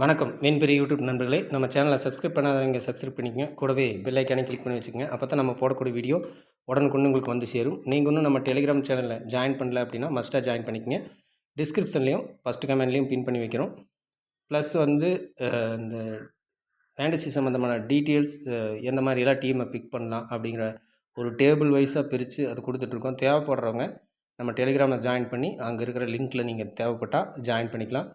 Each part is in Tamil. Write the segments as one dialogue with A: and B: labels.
A: வணக்கம் மீன்பெரி யூடியூப் நண்பர்களே, நம்ம சேனலை சப்ஸ்கிரைப் பண்ணாதவங்க சப்ஸ்கிரைப் பண்ணிக்கங்க. கூடவே பெல் ஐக்கானை கிளிக் பண்ணி வச்சுக்கோங்க. அப்போ தான் நம்ம போடக்கூடிய வீடியோ உடனுக்குன்னு உங்களுக்கு வந்து சேரும். நீங்கள் இன்னும் நம்ம டெலிகிராம் சேனலில் ஜாயின் பண்ணல அப்படின்னா மஸ்ட்டாக ஜாயின் பண்ணிக்கங்க. டிஸ்கிரிப்ஷன்லேயும் ஃபஸ்ட்டு கமெண்ட்லேயும் பின் பண்ணி வைக்கிறோம். ப்ளஸ் வந்து இந்த ஃபேண்டசி சம்மந்தமான டீட்டெயில்ஸ், எந்த மாதிரியெல்லாம் டீமை பிக் பண்ணலாம் அப்படிங்கிற ஒரு டேபிள் வைஸாக பிரித்து அது கொடுத்துட்ருக்கோம். தேவைப்படுறவங்க நம்ம டெலிகிராமில் ஜாயின் பண்ணி அங்கே இருக்கிற லிங்க்கில் நீங்கள் தேவைப்பட்டால் ஜாயின் பண்ணிக்கலாம்.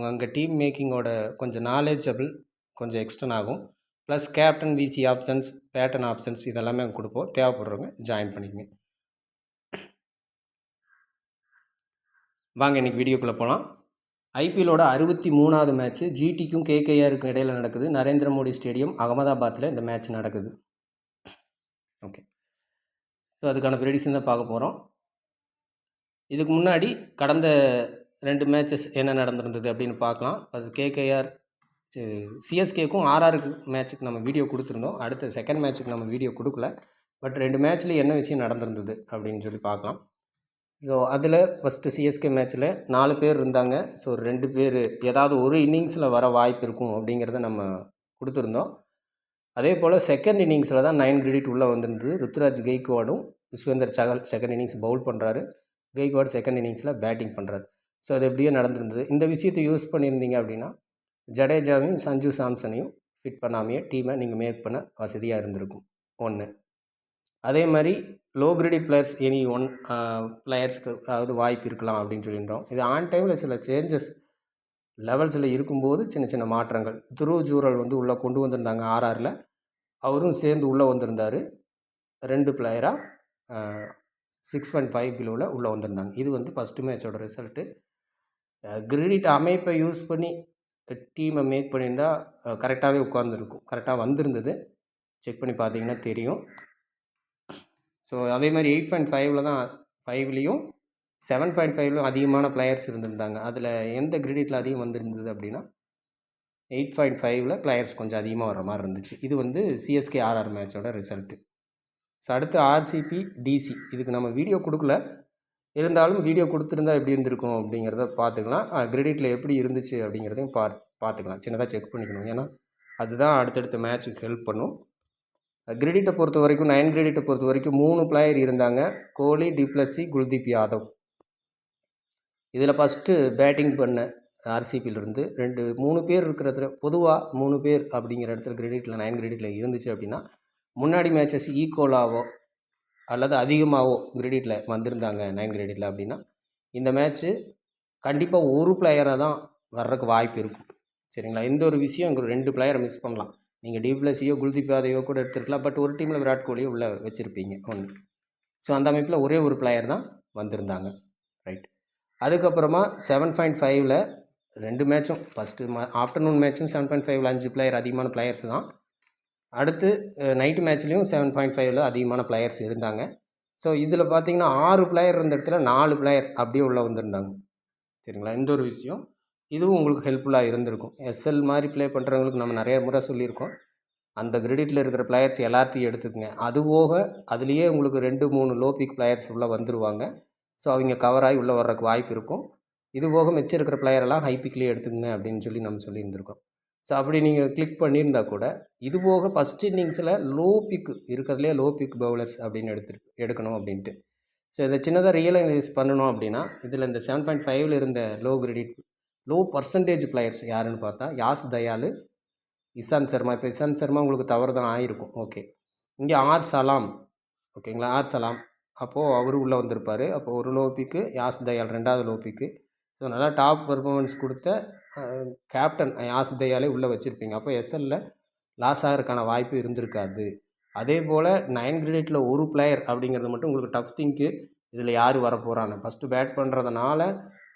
A: அங்கே டீம் மேக்கிங்கோட கொஞ்சம் நாலேஜபிள் கொஞ்சம் எக்ஸ்டன் ஆகும். ப்ளஸ் கேப்டன் விசி ஆப்ஷன்ஸ், பேட்டன் ஆப்ஷன்ஸ் இதெல்லாமே அங்கே கொடுப்போம். தேவைப்படுறவங்க ஜாயின் பண்ணிக்கங்க. வாங்க இன்றைக்கி வீடியோக்குள்ளே போகலாம். ஐபிஎல்லோட 63வது மேட்ச்சு ஜிடிக்கும் கேகேஆருக்கும் இடையில் நடக்குது. நரேந்திர மோடி ஸ்டேடியம் அகமதாபாத்தில் இந்த மேட்ச் நடக்குது. ஓகே, ஸோ அதுக்கான ப்ரெடிக்ஷன் தான் பார்க்க போகிறோம். இதுக்கு முன்னாடி கடந்த 2 மேட்சஸ் என்ன நடந்திருந்தது அப்படின்னு பார்க்கலாம். அது கேகேஆர் சிஎஸ்கேக்கும் ஆர்ஆருக்கு மேட்ச்சுக்கு நம்ம வீடியோ கொடுத்துருந்தோம். அடுத்த செகண்ட் மேட்ச்சுக்கு நம்ம வீடியோ கொடுக்கல. பட் 2 மேட்ச்லேயும் என்ன விஷயம் நடந்திருந்தது அப்படின்னு சொல்லி பார்க்கலாம். ஸோ அதில் ஃபஸ்ட்டு சிஎஸ்கே மேட்ச்சில் 4 பேர் இருந்தாங்க. ஸோ 2 பேர் ஏதாவது ஒரு இன்னிங்ஸில் வர வாய்ப்பு இருக்கும் அப்படிங்கிறத நம்ம கொடுத்துருந்தோம். அதே போல் செகண்ட் இன்னிங்ஸில் தான் 9 கிரெடிட் உள்ளே வந்திருந்தது. ருத்ராஜ் கெய்க்வாடும் யுஸ்வேந்தர் சகல் செகண்ட் இன்னிங்ஸ் பவுல் பண்ணுறாரு. கெய்க்வாட் செகண்ட் இன்னிங்ஸில் பேட்டிங் பண்ணுறாரு. ஸோ அது எப்படியோ நடந்திருந்தது. இந்த விஷயத்தை யூஸ் பண்ணியிருந்தீங்க அப்படின்னா ஜடேஜாவையும் சஞ்சு சாம்சனையும் ஃபிட் பண்ணாமையே டீமை நீங்கள் மேக் பண்ண வசதியாக இருந்திருக்கும். 1 அதே மாதிரி லோ கிரெடிட் பிளேயர்ஸ் எனி 1 பிளேயர்ஸ்க்கு அதாவது வாய்ப்பு இருக்கலாம் அப்படின்னு சொல்லியிருந்தோம். இது ஆன் டைமில் சில சேஞ்சஸ் லெவல்ஸில் இருக்கும்போது சின்ன சின்ன மாற்றங்கள். துருவ் ஜூரல் வந்து உள்ளே கொண்டு வந்திருந்தாங்க ஆர்ஆரில். அவரும் சேர்ந்து உள்ளே வந்திருந்தார். 2 பிளேயராக 6.5 பிலோவில் உள்ளே வந்திருந்தாங்க. இது வந்து ஃபஸ்ட்டு மேட்சோட ரிசல்ட்டு. கிரெடிட் அமைப்பை யூஸ் பண்ணி டீமை மேக் பண்ணியிருந்தால் கரெக்டாகவே உட்காந்துருக்கும். கரெக்டாக வந்திருந்தது. செக் பண்ணி பார்த்தீங்கன்னா தெரியும். ஸோ அதே மாதிரி 8.5 தான் 5லேயும் 7.5லும் அதிகமான பிளேயர்ஸ் இருந்திருந்தாங்க. அதில் எந்த கிரெடிட்டில் அதிகம் வந்திருந்தது அப்படின்னா 8.5ல் பிளேயர்ஸ் கொஞ்சம் அதிகமாக வர மாதிரி இருந்துச்சு. இது வந்து சிஎஸ்கே ஆர்ஆர் மேட்சோட ரிசல்ட்டு. ஸோ அடுத்து ஆர்சிபி டிசி, இதுக்கு நம்ம வீடியோ கொடுக்கல, இருந்தாலும் வீடியோ கொடுத்துருந்தா எப்படி இருந்திருக்கும் அப்படிங்கிறத பார்த்துக்கலாம். கிரெடிட்டில் எப்படி இருந்துச்சு அப்படிங்கிறதையும் பார்த்துக்கலாம். சின்னதாக செக் பண்ணிக்கணும். ஏன்னா அதுதான் அடுத்தடுத்த மேட்ச்சுக்கு ஹெல்ப் பண்ணும். கிரெடிட்டை பொறுத்த வரைக்கும் 9 கிரெடிட்டை பொறுத்த வரைக்கும் 3 பிளேயர் இருந்தாங்க. கோலி, டிப்ளசி, குல்தீப் யாதவ். இதில் ஃபஸ்ட்டு பேட்டிங் பண்ண ஆர்சிபியிலிருந்து 3 பேர் இருக்கிறதுல பொதுவாக 3 பேர் அப்படிங்கிற இடத்துல கிரெடிட்டில் 9 கிரெடிட்டில் இருந்துச்சு அப்படின்னா முன்னாடி மேட்சஸ் ஈக்குவலாகவோ அல்லது அதிகமாகவோ கிரெடிட்டில் வந்திருந்தாங்க 9 கிரெடிட்டில் அப்படின்னா இந்த மேட்ச்சு கண்டிப்பாக ஒரு பிளேயராக தான் வர்றதுக்கு வாய்ப்பு இருக்கும். சரிங்களா? இந்த ஒரு விஷயம் இங்கே 2 பிளேயரை மிஸ் பண்ணலாம். நீங்கள் டிப்ளசியோ குல்தீப் யாதவையோ கூட எடுத்துருக்கலாம். பட் ஒரு டீமில் விராட் கோலியோ உள்ளே வச்சுருப்பீங்க 1. ஸோ அந்த அமைப்பில் ஒரே ஒரு பிளேயர் தான் வந்திருந்தாங்க. ரைட். அதுக்கப்புறமா 7.5ல் 2 மேட்சும் ஃபஸ்ட்டு ஆஃப்டர்நூன் மேட்சும் 7.5ல் 5 பிளேயர் அதிகமான பிளேயர்ஸ் தான். அடுத்து நைட்டு மேட்ச்லேயும் 7.5ல் அதிகமான பிளேயர்ஸ் இருந்தாங்க. ஸோ இதில் பார்த்தீங்கன்னா 6 பிளேயர் இருந்த இடத்துல 4 பிளேயர் அப்படியே உள்ளே வந்திருந்தாங்க. சரிங்களா? இந்த ஒரு விஷயம் இதுவும் உங்களுக்கு ஹெல்ப்ஃபுல்லாக இருந்திருக்கும். எஸ்எல் மாதிரி ப்ளே பண்ணுறவங்களுக்கு நம்ம நிறைய முறை சொல்லியிருக்கோம். அந்த கிரெடிட்டில் இருக்கிற பிளேயர்ஸ் எல்லாத்தையும் எடுத்துக்கங்க. அதுபோக அதுலேயே உங்களுக்கு 2-3 லோ பிக் பிளேயர்ஸ் உள்ளே வந்துடுவாங்க. ஸோ அவங்க கவராகி உள்ளே வர்றதுக்கு வாய்ப்பு இருக்கும். இது போக மிச்சம் இருக்கிற பிளேயரெல்லாம் ஹை பிக்லேயே எடுத்துக்கங்க அப்படின்னு சொல்லி நம்ம சொல்லியிருந்திருக்கோம். ஸோ அப்படி நீங்கள் கிளிக் பண்ணியிருந்தால் கூட இது போக ஃபஸ்ட் இன்னிங்ஸில் லோ பிக் இருக்கிறதுலே லோ பிக் பவுலர்ஸ் அப்படின்னு எடுக்கணும் அப்படின்ட்டு. ஸோ இதை சின்னதாக ரியலைஸ் பண்ணணும் அப்படின்னா இதில் இந்த 7.5ல் இருந்த low credit low percentage players யாருன்னு பார்த்தா யாஸ் தயாலு, இசாந்த் சர்மா. இப்போ இசாந்த் சர்மா உங்களுக்கு தவறு தான் ஆகிருக்கும். ஓகே, இங்கே ஆர் சலாம். ஓகேங்களா? ஆர் சலாம் அப்போது அவர் உள்ளே வந்திருப்பார். அப்போது ஒரு லோ பிக்கு, யாஸ் தயால் 2வது லோ பிக்கு. ஸோ நல்லா டாப் பர்ஃபார்மன்ஸ் கொடுத்த கேப்டன் யாஸ் தயாலே உள்ளே வச்சுருப்பீங்க. அப்போ எஸ்எல்லில் லாஸ் ஆகிறதுக்கான வாய்ப்பு இருந்திருக்காது. அதே போல் 9 கிரெடிட்டில் ஒரு பிளேயர் அப்படிங்கிறது மட்டும் உங்களுக்கு டஃப் திங்க்கு. இதில் யார் வரப்போகிறான்னு ஃபஸ்ட்டு பேட் பண்ணுறதுனால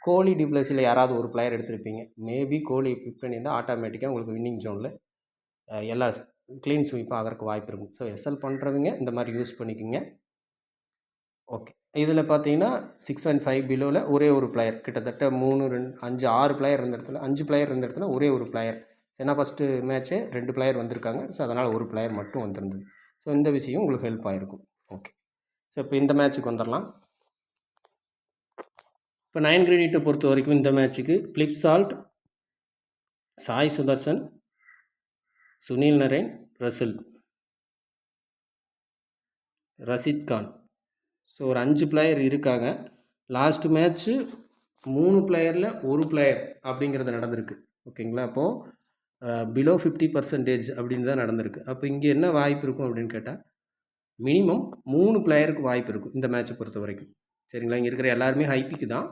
A: கோலி, டிப்ளஸியில் யாராவது ஒரு பிளேயர் எடுத்திருப்பீங்க. மேபி கோலி பிக் பண்ணியிருந்தால் ஆட்டோமேட்டிக்காக உங்களுக்கு வின்னிங் ஜோனில் எல்லா க்ளீன் ஸ்வீப்பாக ஆகிறதுக்கு வாய்ப்பு இருக்கும். ஸோ எஸ்எல் பண்ணுறவங்க இந்த மாதிரி யூஸ் பண்ணிக்கோங்க. ஓகே, இதில் பார்த்தீங்கன்னா 6.5 பிலோவில் ஒரே ஒரு பிளேயர், கிட்டத்தட்ட 3, 2, 5, 6 பிளேயர் இருந்த இடத்துல 5 பிளேயர் இருந்த இடத்துல ஒரே ஒரு பிளேயர். ஏன்னா ஃபஸ்ட்டு மேட்ச்சே 2 பிளேயர் வந்திருக்காங்க. ஸோ அதனால் ஒரு பிளேயர் மட்டும் வந்திருந்தது. ஸோ இந்த விஷயம் உங்களுக்கு ஹெல்ப் ஆகிருக்கும். ஓகே, ஸோ இப்போ இந்த மேட்ச்சுக்கு வந்துடலாம். இப்போ 9 கிரெடிட்டை பொறுத்த வரைக்கும் இந்த மேட்ச்சுக்கு flip salt, Sai Sudarshan, Sunil Naren, Russell, Rashid Khan. So ஒரு 5 பிளேயர் இருக்காங்க. லாஸ்ட் மேட்ச்சு 3 பிளேயரில் ஒரு பிளேயர் அப்படிங்கிறது நடந்திருக்கு. ஓகேங்களா? அப்போது பிலோ 50% அப்படின்னு தான் நடந்திருக்கு. அப்போ இங்கே என்ன வாய்ப்பு இருக்கும் அப்படின்னு கேட்டால் மினிமம் 3 பிளேயருக்கு வாய்ப்பு இருக்கும் இந்த மேட்ச்சை பொறுத்த வரைக்கும். சரிங்களா? இங்கே இருக்கிற எல்லாருமே ஹைப்பிக்கு தான்.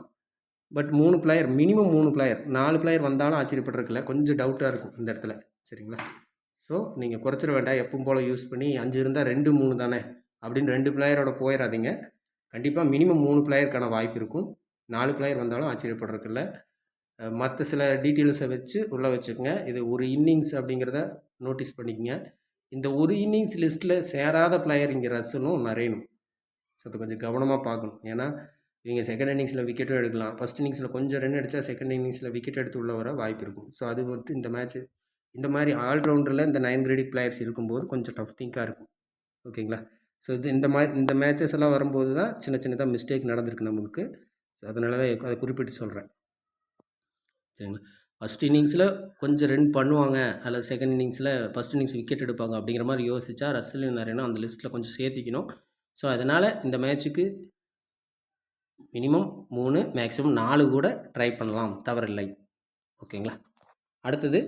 A: But 3 player, minimum 3 player. 4 player வந்தாலும் ஆச்சரியப்படுறதுல கொஞ்சம் டவுட்டாக இருக்கும் இந்த இடத்துல. சரிங்களா? ஸோ நீங்கள் குறைச்சிட வேண்டாம். எப்பவும் போல் யூஸ் பண்ணி 5 இருந்தால் 2, 3 தானே அப்படின்னு 2 பிளேயரோட போயிடாதீங்க. கண்டிப்பாக மினிமம் 3 பிளேயருக்கான வாய்ப்பு இருக்கும். 4 பிளேயர் வந்தாலும் ஆச்சரியப்படுறதுல. மற்ற சில டீட்டெயில்ஸை வச்சு உள்ளே வச்சுக்கோங்க. இது ஒரு இன்னிங்ஸ் அப்படிங்கிறத நோட்டீஸ் பண்ணிக்கோங்க. இந்த ஒரு இன்னிங்ஸ் லிஸ்ட்டில் சேராத பிளேயர் இங்கே ரசலும் நரேனும். ஸோ அதை கொஞ்சம் கவனமாக பார்க்கணும். ஏன்னா இவங்க செகண்ட் இன்னிங்ஸில் விக்கெட்டும் எடுக்கலாம். ஃபஸ்ட் இன்னிங்ஸில் கொஞ்சம் ரன் அடித்தா செகண்ட் இன்னிங்ஸில் விக்கெட் எடுத்து உள்ள வர வாய்ப்பு இருக்கும். ஸோ அது மட்டும் இந்த மேட்ச்சு இந்த மாதிரி ஆல்ரவுண்டரில் இந்த 9 கிரேடிட் பிளேயர்ஸ் இருக்கும்போது கொஞ்சம் டஃப் திங்காக இருக்கும். ஓகேங்களா? ஸோ இது இந்த மேட்சஸ் எல்லாம் வரும்போது தான் சின்னதாக மிஸ்டேக் நடந்திருக்கு நம்மளுக்கு. ஸோ அதனால தான் அதை குறிப்பிட்டு சொல்கிறேன். சரிங்களா? ஃபஸ்ட் இன்னிங்ஸில் கொஞ்சம் ரன் பண்ணுவாங்க, அல்லது செகண்ட் இன்னிங்ஸில் ஃபஸ்ட் இன்னிங்ஸ் விக்கெட் எடுப்பாங்க அப்படிங்கிற மாதிரி யோசிச்சா ரசலும் நிறையா அந்த லிஸ்ட்டில் கொஞ்சம் சேர்த்திக்கணும். ஸோ அதனால் இந்த மேட்ச்சுக்கு மினிமம் 3, மேக்ஸிமம் 4 கூட ட்ரை பண்ணலாம், தவறில்லை. ஓகேங்களா? அடுத்தது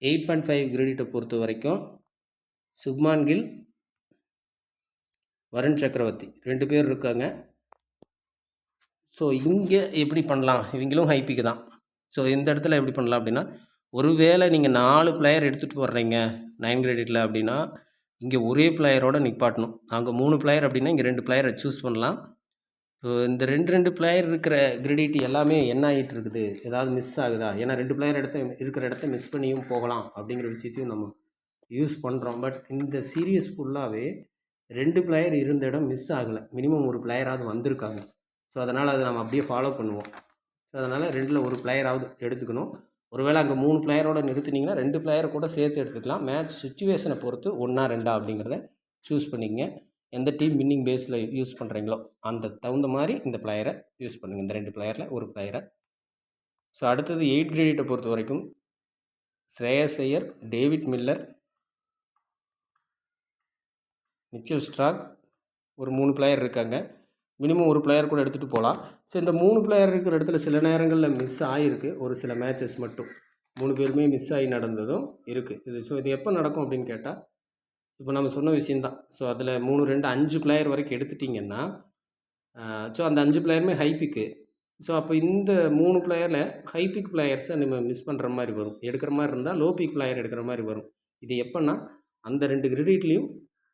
A: 8.5 கிரெடிட்டை பொறுத்த வரைக்கும் சுப்மான் கில், வருண் சக்கரவர்த்தி 2 பேர் இருக்காங்க. ஸோ இங்கே எப்படி பண்ணலாம்? இவங்களும் ஹைப்பிக்கு தான். ஸோ இந்த இடத்துல எப்படி பண்ணலாம் அப்படின்னா, ஒருவேளை நீங்கள் 4 பிளேயர் எடுத்துகிட்டு வர்றீங்க 9 கிரெடிட்டில் அப்படின்னா இங்கே ஒரே பிளேயரோட நிப்பாட்டணும். அங்கே 3 பிளேயர் அப்படின்னா இங்கே 2 பிளேயரை சூஸ் பண்ணலாம். ஸோ இந்த 2 பிளேயர் இருக்கிற கிரெடிட் எல்லாமே என்ன ஆகிட்டு இருக்குது, ஏதாவது மிஸ் ஆகுதா? ஏன்னா 2 பிளேயர் இருக்கிற இடத்த மிஸ் பண்ணியும் போகலாம் அப்படிங்கிற விஷயத்தையும் நம்ம யூஸ் பண்ணுறோம். பட் இந்த சீரியஸ் ஃபுல்லாகவே 2 பிளேயர் இருந்த இடம் மிஸ் ஆகலை. மினிமம் ஒரு பிளேயராவது வந்திருக்காங்க. ஸோ அதனால் அதை நம்ம அப்படியே ஃபாலோ பண்ணுவோம். ஸோ அதனால் 2ல் ஒரு பிளேயராவது எடுத்துக்கணும். ஒருவேளை அங்கே 3 பிளேயரோடு நிறுத்தினீங்கன்னா 2 பிளேயரை கூட சேர்த்து எடுத்துக்கலாம். மேட்ச் சுச்சுவேஷனை பொறுத்து 1ஆ 2ஆ அப்படிங்கிறத சூஸ் பண்ணிக்கங்க. எந்த டீம் வின்னிங் பேஸில் யூஸ் பண்ணுறீங்களோ அந்த தகுந்த மாதிரி இந்த பிளேயரை யூஸ் பண்ணுங்கள். இந்த 2 பிளேயரில் ஒரு பிளேயரை. ஸோ அடுத்தது 8 கிரெடிட்டை பொறுத்த வரைக்கும் ஸ்ரேயஸ் ஐயர், டேவிட் மில்லர், மிச்சல் ஸ்ட்ராக் ஒரு 3 பிளேயர் இருக்காங்க. மினிமம் ஒரு பிளேயர் கூட எடுத்துகிட்டு போகலாம். ஸோ இந்த 3 பிளேயர் இருக்கிற இடத்துல சில நேரங்களில் மிஸ் ஆகிருக்கு. ஒரு சில மேட்சஸ் மட்டும் 3 பேருமே மிஸ் ஆகி நடந்ததும் இருக்குது. இது எப்போ நடக்கும் அப்படின்னு கேட்டால், இப்போ நம்ம சொன்ன விஷயந்தான். ஸோ அதில் 3, 2, 5 பிளேயர் வரைக்கும் எடுத்துட்டிங்கன்னா, ஸோ அந்த 5 பிளேயருமே ஹைப்பிக்கு. ஸோ அப்போ இந்த 3 பிளேயரில் ஹைபிக் பிளேயர்ஸை நம்ம மிஸ் பண்ணுற மாதிரி வரும். எடுக்கிற மாதிரி இருந்தால் லோ பிக் பிளேயர் எடுக்கிற மாதிரி வரும். இது எப்போன்னா அந்த 2 கிரெடிட்லேயும்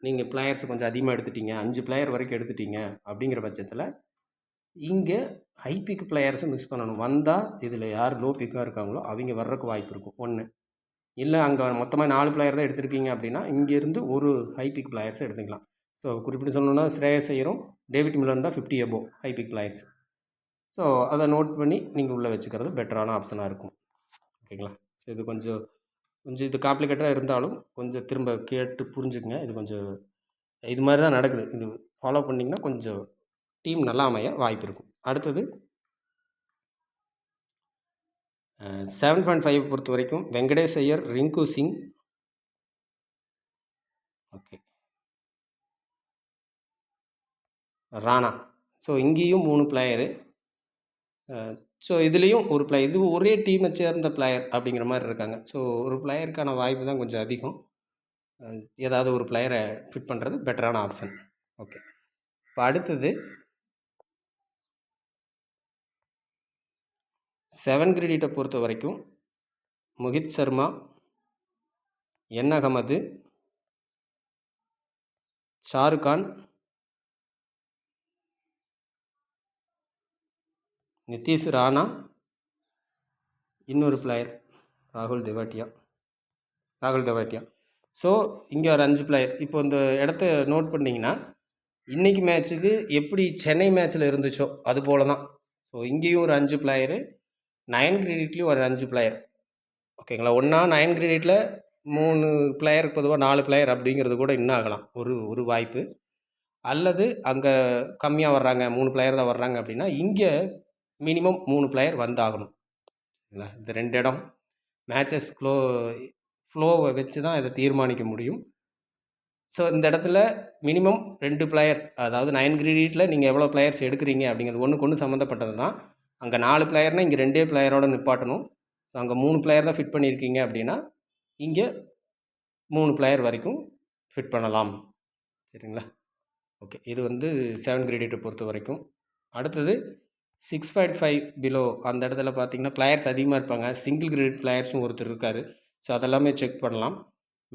A: நீங்கள் பிளேயர்ஸை கொஞ்சம் அதிகமாக எடுத்துட்டீங்க, 5 பிளேயர் வரைக்கும் எடுத்துட்டீங்க அப்படிங்கிற பட்சத்தில் இங்கே ஹை பிக் பிளேயர்ஸை மிஸ் பண்ணணும். வந்தால் இதில் யார் லோ பிக்காக இருக்காங்களோ அவங்க வர்றதுக்கு வாய்ப்பு இருக்கும். 1 இல்லை அங்கே மொத்தமாக 4 பிளேயர் தான் எடுத்துருக்கீங்க அப்படின்னா இங்கேருந்து ஒரு ஹை பிக் பிளேயர்ஸை எடுத்துக்கலாம். ஸோ குறிப்பிட்டு சொல்லணுன்னா ஸ்ரேயஸ் ஐயரும் டேவிட் மில்லரும் தான் 50 above high big players. So அதை நோட் பண்ணி நீங்கள் உள்ளே வச்சுக்கிறது பெட்டரான ஆப்ஷனாக இருக்கும். ஓகேங்களா? ஸோ இது கொஞ்சம் இது காம்ப்ளிகேட்டாக இருந்தாலும் கொஞ்சம் திரும்ப கேட்டு புரிஞ்சுக்குங்க. இது கொஞ்சம் இது மாதிரி தான் நடக்குது. இது ஃபாலோ பண்ணிங்கன்னா கொஞ்சம் டீம் நல்லா அமைய வாய்ப்பு இருக்கும். அடுத்தது 7.5 பொறுத்த வரைக்கும் வெங்கடேஷ் ஐயர், ரிங்கு சிங், ஓகே, ராணா. ஸோ இங்கேயும் 3 பிளேயரு. ஸோ இதுலேயும் ஒரு பிளேயர், இது ஒரே டீமை சேர்ந்த பிளேயர் அப்படிங்கிற மாதிரி இருக்காங்க. ஸோ ஒரு பிளேயருக்கான வாய்ப்பு தான் கொஞ்சம் அதிகம். ஏதாவது ஒரு பிளேயரை ஃபிட் பண்ணுறது பெட்டரான ஆப்ஷன். ஓகே, இப்போ அடுத்தது 7 கிரெடிட்டை பொறுத்த வரைக்கும் மோஹித் சர்மா, என் அகமது, ஷாருக்கான், நிதிஷ் ராணா, இன்னொரு பிளேயர் ராகுல் தெவாட்டியா. ஸோ இங்கே ஒரு 5 பிளேயர். இப்போ இந்த இடத்த நோட் பண்ணிங்கன்னா இன்றைக்கி மேட்ச்சுக்கு எப்படி சென்னை மேட்ச்சில் இருந்துச்சோ அது போல தான். ஸோ இங்கேயும் ஒரு 5 பிளேயரு, 9 கிரெடிட்லேயும் ஒரு 5 பிளேயர். ஓகேங்களா? 9 கிரெடிட்டில் 3 பிளேயருக்கு பொதுவாக 4 பிளேயர் அப்படிங்கிறது கூட இன்னும் ஆகலாம். ஒரு வாய்ப்பு. அல்லது அங்கே கம்மியாக வர்றாங்க, 3 பிளேயர் தான் வர்றாங்க அப்படின்னா இங்கே மினிமம் 3 பிளேயர் வந்தாகணும். சரிங்களா. இந்த 2 இடம் மேட்சஸ் ஃப்ளோவை வச்சு தான் இதை தீர்மானிக்க முடியும். ஸோ இந்த இடத்துல மினிமம் 2 பிளேயர், அதாவது 9 கிரீடியில் நீங்கள் எவ்வளோ பிளேயர்ஸ் எடுக்கிறீங்க அப்படிங்கிறது ஒன்றுக்கு ஒன்று சம்மந்தப்பட்டது தான். அங்கே 4 பிளேயர்னால் இங்கே 2 பிளேயரோடு நிப்பாட்டணும். ஸோ அங்கே 3 பிளேயர் தான் ஃபிட் பண்ணியிருக்கீங்க அப்படின்னா இங்கே 3 பிளேயர் வரைக்கும் ஃபிட் பண்ணலாம். சரிங்களா. ஓகே, இது வந்து 7 கிரேடிட்டை பொறுத்த வரைக்கும். அடுத்தது 6.5 பிலோ அந்த இடத்துல பார்த்தீங்கன்னா பிளேயர்ஸ் அதிகமாக இருப்பாங்க. சிங்கிள் கிரேட் பிளேயர்ஸும் ஒருத்தர் இருக்கார். ஸோ அதெல்லாமே செக் பண்ணலாம்.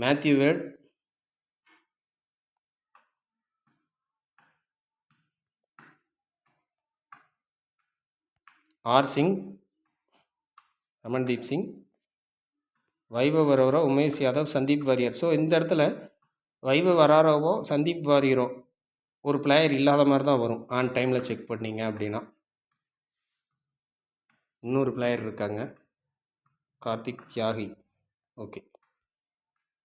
A: Matthew Wade, R Singh, Ramandeep Singh, Vaibhav Arora, Umesh Yadav, Sandeep Warrier. So இந்த இடத்துல வைபவ் அரோராவோ சந்தீப் வாரியரோ ஒரு பிளேயர் இல்லாத மாதிரி தான் வரும் ஆன் டைமில் செக் பண்ணிங்க அப்படின்னா. இன்னொரு பிளேயர் இருக்காங்க, கார்த்திக் தியாகி. ஓகே,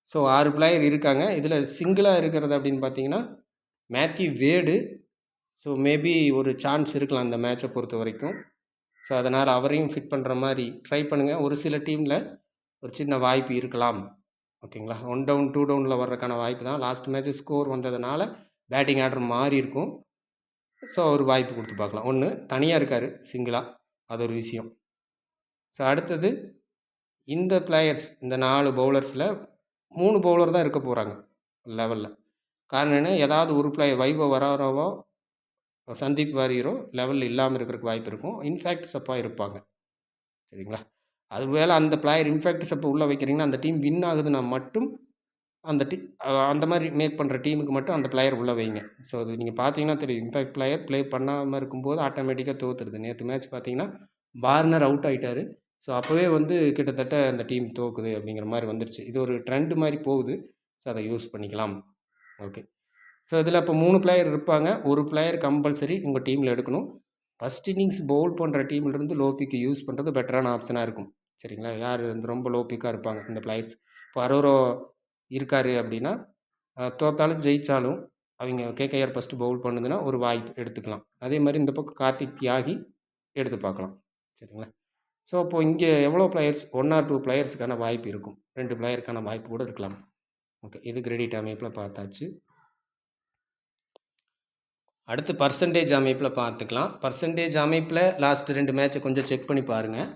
A: ஸோ 6 பிளேயர் இருக்காங்க. இதில் சிங்கிளாக இருக்கிறது அப்படின்னு பார்த்தீங்கன்னா மேத்யூ வேடு. ஸோ மேபி ஒரு சான்ஸ் இருக்கலாம் அந்த மேட்சை பொறுத்த வரைக்கும். ஸோ அதனால் அவரையும் ஃபிட் பண்ணுற மாதிரி ட்ரை பண்ணுங்கள். ஒரு சில டீமில் ஒரு சின்ன வாய்ப்பு இருக்கலாம். ஓகேங்களா. 1 டவுன் 2 டவுனில் வர்றதுக்கான வாய்ப்பு தான். லாஸ்ட் மேட்ச்சு ஸ்கோர் வந்ததுனால பேட்டிங் ஆர்டர் மாறி இருக்கும். ஸோ ஒரு வாய்ப்பு கொடுத்து பார்க்கலாம். ஒன்று தனியாக இருக்கார் சிங்கிளாக, அது ஒரு விஷயம். ஸோ அடுத்தது இந்த பிளேயர்ஸ், இந்த 4 பவுலர்ஸில் 3 பவுலர் தான் இருக்க போகிறாங்க லெவலில். காரணம் என்ன, ஏதாவது ஒரு பிளேயர் வைபவ் வராரோவோ சந்தீப் வாரியரோ லெவலில் இல்லாமல் இருக்கிறதுக்கு வாய்ப்பு இருக்கும். இன்ஃபேக்ட் சப்பாக இருப்பாங்க. சரிங்களா. அதுவேளை அந்த பிளேயர் இன்ஃபேக்ட் சப்பை உள்ளே வைக்கிறீங்கன்னா அந்த டீம் வின் ஆகுதுன்னா மட்டும் அந்த மாதிரி மேக் பண்ணுற டீமுக்கு மட்டும் அந்த பிளேயர் உள்ளே வைங்க. ஸோ அது நீங்கள் பார்த்தீங்கன்னா தெரியும். இன்ஃபேக்ட் பிளேயர் ப்ளே பண்ணாமல் இருக்கும்போது ஆட்டோமேட்டிக்காக தோற்றுருது. நேற்று மேட்ச் பார்த்தீங்கன்னா வார்னர் அவுட் ஆகிட்டார். ஸோ அப்போவே வந்து கிட்டத்தட்ட அந்த டீம் தோக்குது அப்படிங்கிற மாதிரி வந்துடுச்சு. இது ஒரு ட்ரெண்டு மாதிரி போகுது. ஸோ அதை யூஸ் பண்ணிக்கலாம். ஓகே, ஸோ இதில் இப்போ 3 பிளேயர் இருப்பாங்க. ஒரு பிளேயர் கம்பல்சரி உங்கள் டீமில் எடுக்கணும். ஃபஸ்ட் இன்னிங்ஸ் பவுல் பண்ணுற டீம்லேருந்து லோ பிக்கு யூஸ் பண்ணுறது பெட்டரான ஆப்ஷனாக இருக்கும். சரிங்களா. யார் வந்து ரொம்ப லோ பிக்காக இருப்பாங்க இந்த பிளேயர்ஸ். இப்போ அரோரோ இருக்கார் அப்படின்னா தோத்தாலும் ஜெயித்தாலும் அவங்க கேகேஆர் ஃபஸ்ட்டு பவுல் பண்ணுதுன்னா ஒரு வாய்ப்பு எடுத்துக்கலாம். அதே மாதிரி இந்த பக்கம் கார்த்திக் தியாகி எடுத்து பார்க்கலாம். சரிங்களா. ஸோ இப்போது இங்கே எவ்வளோ பிளேயர்ஸ், 1 or 2 பிளேயர்ஸுக்கான வாய்ப்பு இருக்கும். 2 பிளேயருக்கான வாய்ப்பு கூட இருக்கலாம். ஓகே, இது கிரெடிட் அமைப்பில் பார்த்தாச்சு. அடுத்து பர்சன்டேஜ் அமைப்பில் பார்த்துக்கலாம். பர்சன்டேஜ் அமைப்பில் லாஸ்ட் 2 மேட்ச்சை கொஞ்சம் செக் பண்ணி பாருங்கள்.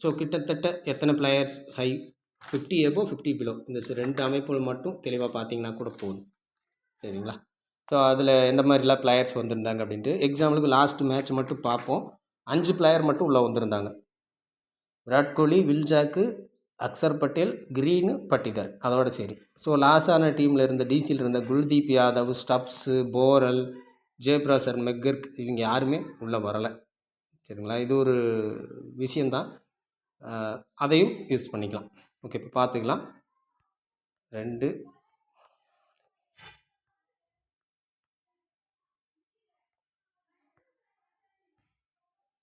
A: ஸோ கிட்டத்தட்ட எத்தனை பிளேயர்ஸ் ஹை, 50 above 50 below, இந்த 2 அமைப்புகள் மட்டும் தெளிவாக பார்த்தீங்கன்னா கூட போதும். சரிங்களா. ஸோ அதில் எந்த மாதிரிலாம் பிளேயர்ஸ் வந்திருந்தாங்க அப்படின்ட்டு எக்ஸாம்பிளுக்கு லாஸ்ட் மேட்ச் மட்டும் பார்ப்போம். 5 பிளேயர் மட்டும் உள்ளே வந்திருந்தாங்க. Virat Kohli, Will Jacks, Axar Patel, Green, Patidar, அதோட சரி. ஸோ லாஸான டீமில் இருந்த டிசியில் இருந்த Kuldeep Yadav, Stubbs, Porel, Jake Fraser, McGurk இவங்க யாருமே உள்ளே வரலை. சரிங்களா. இது ஒரு விஷயந்தான், அதையும் யூஸ் பண்ணிக்கலாம். ஓகே, இப்போ பார்த்துக்கலாம். 2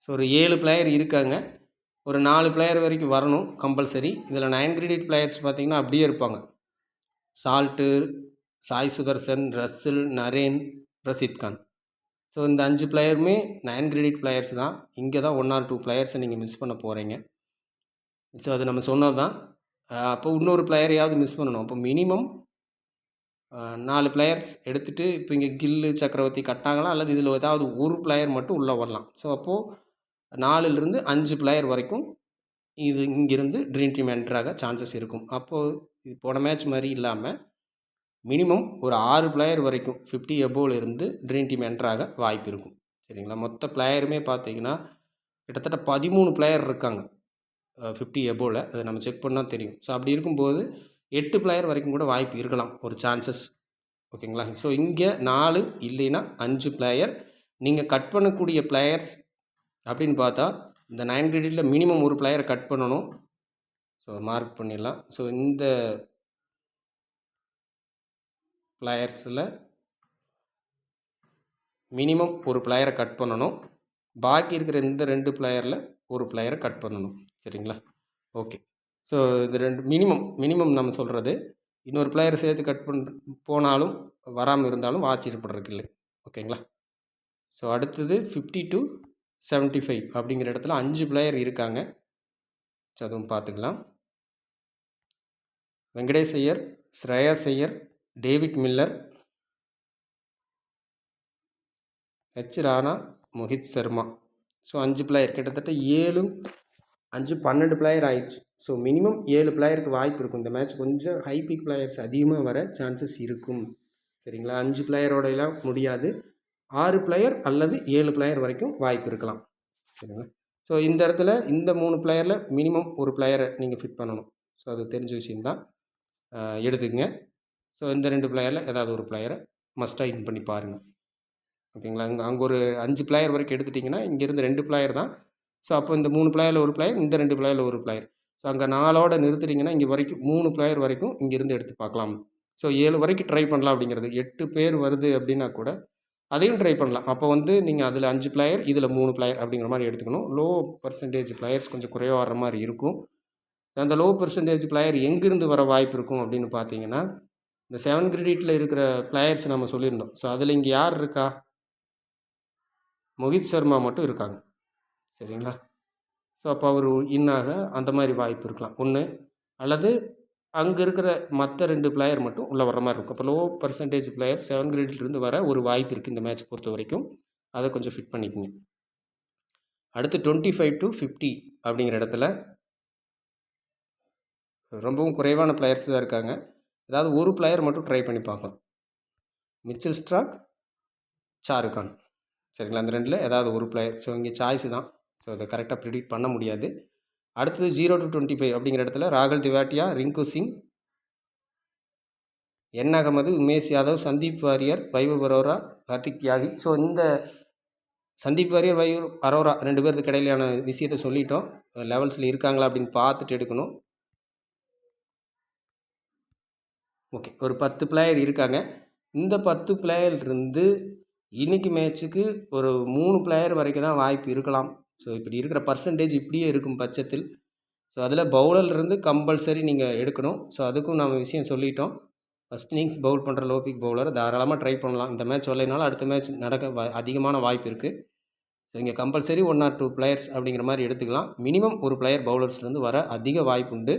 A: ஸோ ஒரு 7 பிளேயர் இருக்காங்க. ஒரு 4 பிளேயர் வரைக்கும் வரணும் கம்பல்சரி. இதில் 9 கிரெடிட் பிளேயர்ஸ் பார்த்திங்கன்னா அப்படியே இருப்பாங்க. Salt, Sai Sudarshan, Russell, Naren, Rashid Khan. So இந்த 5 பிளேயருமே 9 கிரெடிட் பிளேயர்ஸ் தான். இங்கே தான் 1 or 2 பிளேயர்ஸை நீங்கள் மிஸ் பண்ண போகிறீங்க. ஸோ அது நம்ம சொன்னது தான். அப்போ இன்னொரு பிளேயரையாவது மிஸ் பண்ணணும். அப்போ மினிமம் 4 பிளேயர்ஸ் எடுத்துகிட்டு இப்போ இங்கே கில்லு, சக்கரவர்த்தி கட்டாங்களா, அல்லது இதில் ஏதாவது ஒரு பிளேயர் மட்டும் உள்ளே வரலாம். ஸோ அப்போது 4லிருந்து 5 பிளேயர் வரைக்கும் இது இங்கிருந்து ட்ரீம் டீம் என்ட்ராக சான்சஸ் இருக்கும். அப்போது இது போன மேட்ச் மாதிரி இல்லாமல் மினிமம் ஒரு 6 பிளேயர் வரைக்கும் 50 above இருந்து ட்ரீம் டீம் என்ட்ராக வாய்ப்பு இருக்கும். சரிங்களா. மொத்த பிளேயருமே பார்த்தீங்கன்னா கிட்டத்தட்ட 13 பிளேயர் இருக்காங்க 50 above. அதை நம்ம செக் பண்ணால் தெரியும். ஸோ அப்படி இருக்கும்போது 8 பிளேயர் வரைக்கும் கூட வாய்ப்பு இருக்கலாம், ஒரு சான்சஸ். ஓகேங்களா. ஸோ இங்கே 4 இல்லைன்னா 5 பிளேயர். நீங்கள் கட் பண்ணக்கூடிய பிளேயர்ஸ் அப்படின்னு பார்த்தா இந்த 9 கிரெடிட்டில் மினிமம் ஒரு பிளேயரை கட் பண்ணணும். ஸோ மார்க் பண்ணிடலாம். ஸோ இந்த பிளேயர்ஸில் மினிமம் ஒரு பிளேயரை கட் பண்ணணும். பாக்கி இருக்கிற இந்த 2 பிளேயரில் ஒரு பிளேயரை கட் பண்ணணும். சரிங்களா. ஓகே, ஸோ இது 2 மினிமம் நம்ம சொல்கிறது. இன்னொரு பிளேயர் சேர்த்து கட் போனாலும் வராமல் இருந்தாலும் ஆச்சரியப்படுறதுக்கு இல்லை. ஓகேங்களா. ஸோ அடுத்தது 50 to 75 அப்படிங்கிற இடத்துல 5 பிளேயர் இருக்காங்க. ஸோ அதுவும் பார்த்துக்கலாம். Venkatesh Iyer, Shreyas Iyer, David Miller, H Rana, Mohit Sharma. So 5 player, கிட்டத்தட்ட 7 5 12 பிளேயர் ஆயிடுச்சு. ஸோ மினிமம் 7 பிளேயருக்கு வாய்ப்பு இருக்கும். இந்த மேட்ச் கொஞ்சம் ஹை பிக் பிளேயர்ஸ் அதிகமாக வர சான்சஸ் இருக்கும். சரிங்களா? 5 பிளேயரோடையெல்லாம் முடியாது. 6 பிளேயர் அல்லது 7 பிளேயர் வரைக்கும் வாய்ப்பு இருக்கலாம். சரிங்களா? ஸோ இந்த இடத்துல இந்த 3 பிளேயரில் மினிமம் ஒரு பிளேயரை நீங்கள் ஃபிட் பண்ணணும். ஸோ அது தெரிஞ்ச விஷயந்தான், எடுத்துக்கங்க. ஸோ இந்த 2 பிளேயரில் ஏதாவது ஒரு பிளேயரை மஸ்ட்டாக இன் பண்ணி பாருங்கள். ஓகேங்களா? அங்கே ஒரு 5 பிளேயர் வரைக்கும் எடுத்துட்டிங்கன்னா இங்கேருந்து 2 பிளேயர் தான். ஸோ அப்போ இந்த 3 பிளேயரில் ஒரு பிளேயர், இந்த 2 பிளேயரில் ஒரு பிளேயர். ஸோ அங்கே 4ஓட நிறுத்துட்டிங்கன்னா இங்கே வரைக்கும் 3 பிளேயர் வரைக்கும் இங்கேருந்து எடுத்து பார்க்கலாம். ஸோ 7 வரைக்கும் ட்ரை பண்ணலாம் அப்படிங்கிறது. 8 பேர் வருது அப்படின்னா கூட அதையும் ட்ரை பண்ணலாம். அப்போ வந்து நீங்கள் அதில் 5 பிளேயர், இதில் 3 பிளேயர் அப்படிங்கிற மாதிரி எடுத்துக்கணும். லோ பர்சன்டேஜ் பிளேயர்ஸ் கொஞ்சம் குறைவாக வர மாதிரி இருக்கும். அந்த லோ பர்சன்டேஜ் பிளேயர் எங்கேருந்து வர வாய்ப்பு இருக்கும் அப்படின்னு பார்த்தீங்கன்னா, இந்த 7 கிரெடிட்டில் இருக்கிற பிளேயர்ஸ் நம்ம சொல்லியிருந்தோம். ஸோ அதில் இங்கே யார் இருக்கா? மோஹித் சர்மா மட்டும் இருக்காங்க. சரிங்களா? ஸோ அப்போ அவர் இன்னாக அந்த மாதிரி வாய்ப்பு இருக்கலாம் ஒன்று, அல்லது அங்கே இருக்கிற மற்ற 2 பிளேயர் மட்டும் உள்ளே வர மாதிரி இருக்கும். அப்போ லோ பர்சன்டேஜ் பிளேயர் 7 கிரேடிலிருந்து வர ஒரு வாய்ப்பு இருக்குது இந்த மேட்ச் பொறுத்த வரைக்கும். அதை கொஞ்சம் ஃபிட் பண்ணிக்கோங்க. அடுத்து 25 to 50 அப்படிங்கிற இடத்துல ரொம்பவும் குறைவான பிளேயர்ஸ் தான் இருக்காங்க. ஏதாவது ஒரு பிளேயர் மட்டும் ட்ரை பண்ணி பார்க்கலாம். மிச்சல் ஸ்ட்ராக், ஷாருக்கான். சரிங்களா? அந்த 2ல் ஏதாவது ஒரு பிளேயர். ஸோ இங்கே சாய்ஸு தான். ஸோ அதை கரெக்டாக ப்ரிடிக்ட் பண்ண முடியாது. அடுத்தது 0 to 25 அப்படிங்கிற இடத்துல ராகுல் திவாட்டியா, ரிங்கு சிங், என் அகமது, உமேஷ் யாதவ், சந்தீப் வாரியர், வைபவ் அரோரா, கார்த்திக் தியாகி. ஸோ இந்த சந்தீப் வாரியர், வைபவ் அரோரா 2 பேருக்கு இடையிலான விஷயத்தை சொல்லிட்டோம். லெவல்ஸில் இருக்காங்களா அப்படின்னு பார்த்துட்டு எடுக்கணும். ஓகே, ஒரு 10 பிளேயர் இருக்காங்க. இந்த 10 பிளேயர்லேருந்து இன்றைக்கி மேட்ச்சுக்கு ஒரு 3 பிளேயர் வரைக்கும் தான் வாய்ப்பு இருக்கலாம். ஸோ இப்படி இருக்கிற பர்சன்டேஜ் இப்படியே இருக்கும் பட்சத்தில், ஸோ அதில் பவுலர்லேருந்து கம்பல்சரி நீங்கள் எடுக்கணும். ஸோ அதுக்கும் நம்ம விஷயம் சொல்லிட்டோம். ஃபஸ்ட் இன்னிங்ஸ் பவுல் பண்ணுற லோ பிக் பவுலர் தாராளமாக ட்ரை பண்ணலாம். இந்த மேட்ச் வரலைனாலும் அடுத்த மேட்ச் நடக்க அதிகமான வாய்ப்பு இருக்குது. ஸோ இங்கே கம்பல்சரி 1 or 2 பிளேயர்ஸ் அப்படிங்கிற மாதிரி எடுத்துக்கலாம். மினிமம் ஒரு பிளேயர் பவுலர்ஸ்லேருந்து வர அதிக வாய்ப்பு உண்டு.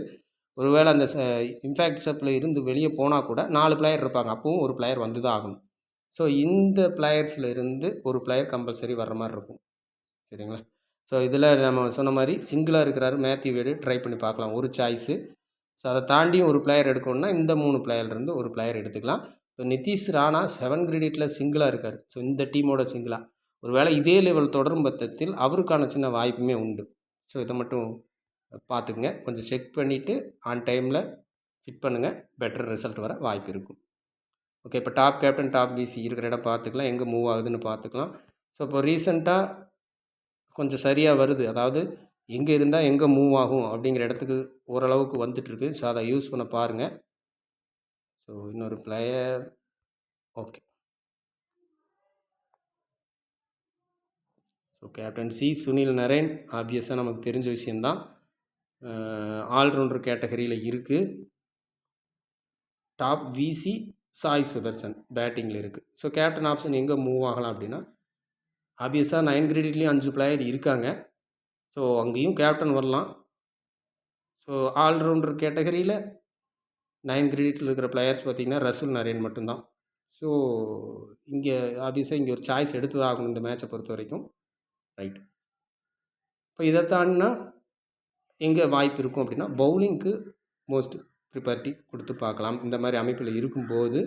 A: ஒருவேளை அந்த இம்பேக்ட் சப்பில் இருந்து வெளியே போனால் கூட 4 பிளேயர் இருப்பாங்க. அப்பவும் ஒரு பிளேயர் வந்து தான் ஆகணும். ஸோ இந்த பிளேயர்ஸில் இருந்து ஒரு பிளேயர் கம்பல்சரி வர்ற மாதிரி இருக்கும். சரிங்களா? ஸோ இதில் நம்ம சொன்ன மாதிரி சிங்கிளாக இருக்கிறாரு மேத்யூ வேடு, ட்ரை பண்ணி பார்க்கலாம், ஒரு சாய்ஸு. ஸோ அதை தாண்டியும் ஒரு பிளேயர் எடுக்கணும்னா இந்த 3 பிளேயர்லேருந்து ஒரு பிளேயர் எடுத்துக்கலாம். இப்போ நிதிஷ் ராணா 7 கிரெடிட்டில் சிங்கிளாக இருக்கார். ஸோ இந்த டீமோட சிங்கிளாக ஒரு இதே லெவல் தொடரும் பட்சத்தில் அவருக்கான சின்ன வாய்ப்புமே உண்டு. ஸோ இதை மட்டும் பார்த்துக்குங்க. கொஞ்சம் செக் பண்ணிவிட்டு ஆன் டைமில் ஃபிட் பண்ணுங்கள். பெட்டர் ரிசல்ட் வர வாய்ப்பு இருக்கும். ஓகே, இப்போ டாப் கேப்டன், டாப் விசி இருக்கிற இடம் பார்த்துக்கலாம், எங்கே மூவ் ஆகுதுன்னு பார்த்துக்கலாம். ஸோ இப்போ ரீசெண்டாக கொஞ்சம் சரியாக வருது. அதாவது எங்கே இருந்தால் எங்கே மூவ் ஆகும் அப்படிங்கிற இடத்துக்கு ஓரளவுக்கு வந்துட்டுருக்கு. ஸோ அதை யூஸ் பண்ண பாருங்கள். ஸோ இன்னொரு player. Okay, so captaincy Sunil Naren ஆப்வியஸாக நமக்கு தெரிஞ்ச விஷயந்தான். ஆல்ரவுண்டர் கேட்டகரியில் இருக்குது. டாப் விசி சாய் சுதர்சன் பேட்டிங்கில் இருக்குது. ஸோ கேப்டன் ஆப்ஷன் எங்கே மூவ் ஆகலாம் அப்படின்னா, ஆப்வியஸாக 9 கிரெடிட்லேயும் 5 பிளேயர் இருக்காங்க. ஸோ அங்கேயும் கேப்டன் வரலாம். ஸோ ஆல்ரவுண்டர் கேட்டகரியில் 9 கிரெடிட்டில் இருக்கிற பிளேயர்ஸ் பார்த்திங்கன்னா ரசூல் நரேன் மட்டும்தான். ஸோ இங்கே ஆப்வியஸாக இங்கே ஒரு சாய்ஸ் எடுத்து தான் ஆகணும் இந்த மேட்சை பொறுத்த வரைக்கும். ரைட், இப்போ இதை தாண்டினா எங்கே வாய்ப்பு இருக்கும் அப்படின்னா பவுலிங்க்கு மோஸ்ட் ப்ரியாரிட்டி கொடுத்து பார்க்கலாம் இந்த மாதிரி அமைப்பில் இருக்கும்போது.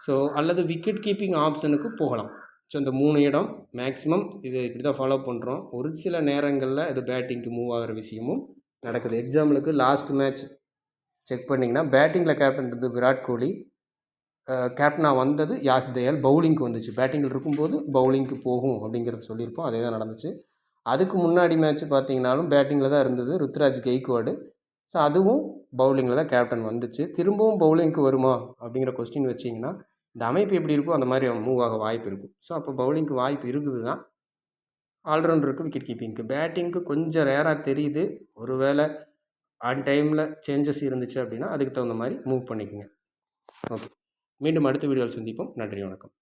A: ஸோ அல்லது விக்கெட் கீப்பிங் ஆப்ஷனுக்கு போகலாம். ஸோ இந்த 3 இடம் மேக்ஸிமம் இது இப்படி தான் ஃபாலோ பண்ணுறோம். ஒரு சில நேரங்களில் இது பேட்டிங்க்கு மூவ் ஆகிற விஷயமும் நடக்குது. எக்ஸாம்பிளுக்கு லாஸ்ட் மேட்ச் செக் பண்ணிங்கன்னா பேட்டிங்கில் கேப்டன் இருந்தது விராட் கோலி, கேப்டனாக வந்தது யாஸ் தயால், பவுலிங்க்கு வந்துச்சு. பேட்டிங்கில் இருக்கும்போது பவுலிங்க்கு போகும் அப்படிங்கிறத சொல்லியிருப்போம். அதே தான் நடந்துச்சு. அதுக்கு முன்னாடி மேட்ச் பார்த்தீங்கன்னாலும் பேட்டிங்கில் தான் இருந்தது ருத்ராஜ் கெய்க்வாடு. ஸோ அதுவும் பவுலிங்கில் தான் கேப்டன் வந்துச்சு. திரும்பவும் பவுலிங்க்கு வருமா அப்படிங்கிற கொஸ்டின் வச்சிங்கன்னா இந்த அமைப்பு எப்படி இருக்கோ அந்த மாதிரி மூவ் ஆக வாய்ப்பு இருக்கும். ஸோ அப்போ பவுலிங்க்கு வாய்ப்பு இருக்குது தான். ஆல்ரவுண்டருக்கு விக்கெட் கீப்பிங்க்கு பேட்டிங்க்கு கொஞ்சம் ரேராக தெரியுது. ஒருவேளை ஆன் டைமில் சேஞ்சஸ் இருந்துச்சு அப்படின்னா அதுக்கு தகுந்த மாதிரி மூவ் பண்ணிக்கோங்க. ஓகே, மீண்டும் அடுத்த வீடியோவில் சந்திப்போம். நன்றி, வணக்கம்.